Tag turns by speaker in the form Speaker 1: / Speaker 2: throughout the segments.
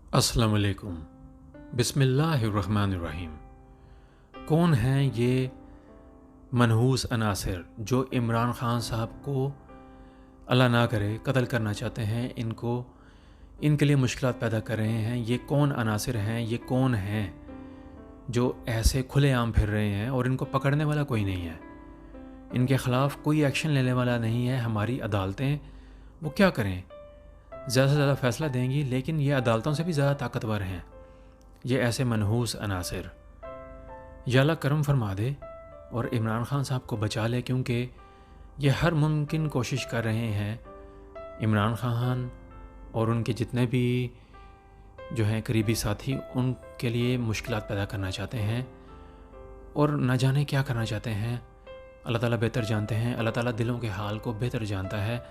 Speaker 1: अस्सलाम वालेकुम। बिस्मिल्लाहिर्रहमानिर्रहीम। कौन हैं ये मनहूस अनासिर जो इमरान ख़ान साहब को अल्लाह ना करे कत्ल करना चाहते हैं, इनके लिए मुश्किलात पैदा कर रहे हैं? ये कौन अनासिर हैं? ये कौन हैं जो ऐसे खुलेआम फिर रहे हैं और इनको पकड़ने वाला कोई नहीं है? इनके ख़िलाफ़ कोई एक्शन लेने वाला नहीं है। हमारी अदालतें वो क्या करें? ज़्यादा से ज़्यादा फ़ैसला देंगी, लेकिन ये अदालतों से भी ज़्यादा ताकतवर हैं ये ऐसे मनहूस अनासिर। या अल्लाह करम फरमा दे और इमरान ख़ान साहब को बचा ले, क्योंकि ये हर मुमकिन कोशिश कर रहे हैं। इमरान ख़ान और उनके जितने भी जो हैं करीबी साथी, उनके लिए मुश्किलात पैदा करना चाहते हैं और न जाने क्या करना चाहते हैं। अल्लाह ताला बेहतर जानते हैं। अल्लाह ताला दिलों के हाल को बेहतर जानता है।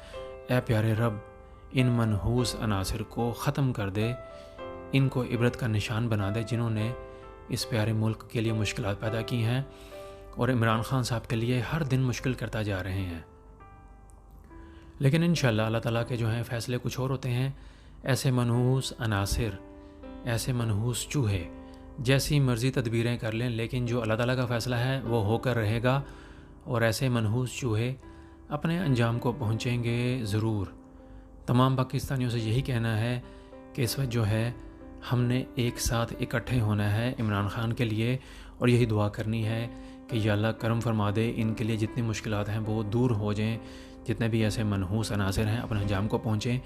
Speaker 1: ऐ प्यारे रब, इन मनहूस अनासिर को ख़त्म कर दे, इनको इबरत का निशान बना दे जिन्होंने इस प्यारे मुल्क के लिए मुश्किलात पैदा की हैं और इमरान ख़ान साहब के लिए हर दिन मुश्किल करता जा रहे हैं। लेकिन इंशाअल्लाह अल्लाह ताला के जो हैं फ़ैसले कुछ और होते हैं। ऐसे मनहूस अनासिर, ऐसे मनहूस चूहे जैसी मर्ज़ी तदबीरें कर लें, लेकिन जो अल्लाह ताला का फ़ैसला है वो होकर रहेगा और ऐसे मनहूस चूहे अपने अंजाम को पहुँचेंगे ज़रूर। तमाम पाकिस्तानियों से यही कहना है कि इस वक्त जो है हमने एक साथ इकट्ठे होना है इमरान ख़ान के लिए और यही दुआ करनी है कि या अल्लाह करम फरमा दे, इनके लिए जितनी मुश्किलात हैं वो दूर हो जाएं। जितने भी ऐसे मनहूस अनासिर हैं अपने अंजाम को पहुँचें।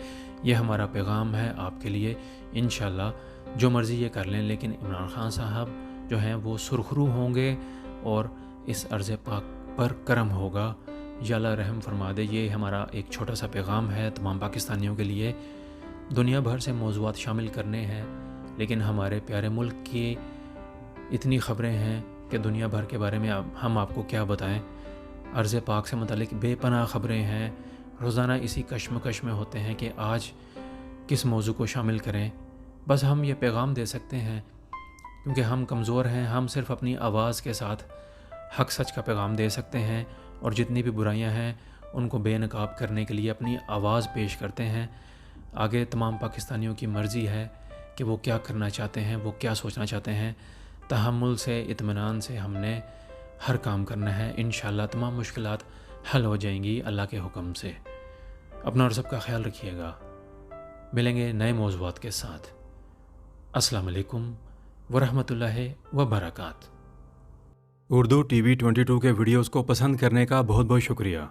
Speaker 1: यह हमारा पैगाम है आपके लिए। इंशाअल्लाह जो मर्ज़ी ये कर लें, लेकिन इमरान ख़ान साहब जो हैं वो सुरखरू होंगे और इस अर्ज़ पाक पर करम होगा। या अल्लाह रहम फरमा दे। ये हमारा एक छोटा सा पैगाम है तमाम पाकिस्तानियों के लिए। दुनिया भर से मौज़ूआत शामिल करने हैं, लेकिन हमारे प्यारे मुल्क की इतनी ख़बरें हैं कि दुनिया भर के बारे में हम आपको क्या बताएं। अर्ज़ पाक से मुतालिक बेपनाह ख़बरें हैं। रोज़ाना इसी कश्मकश में होते हैं कि आज किस मौजू को शामिल करें। बस हम ये पैगाम दे सकते हैं क्योंकि हम कमज़ोर हैं। हम सिर्फ़ अपनी आवाज़ के साथ हक सच का पैगाम दे सकते हैं और जितनी भी बुराइयां हैं उनको बेनकाब करने के लिए अपनी आवाज़ पेश करते हैं। आगे तमाम पाकिस्तानियों की मर्ज़ी है कि वो क्या करना चाहते हैं, वो क्या सोचना चाहते हैं। तहम्मुल से, इत्मीनान से हमने हर काम करना है। इंशाअल्लाह तमाम मुश्किलात हल हो जाएंगी अल्लाह के हुक्म से। अपना और सबका ख्याल रखिएगा। मिलेंगे नए मौज़ूआत के साथ। अस्सलाम वालेकुम वरहमतुल्लाहि वबरकात।
Speaker 2: उर्दू TV 22 के वीडियोस को पसंद करने का बहुत बहुत शुक्रिया।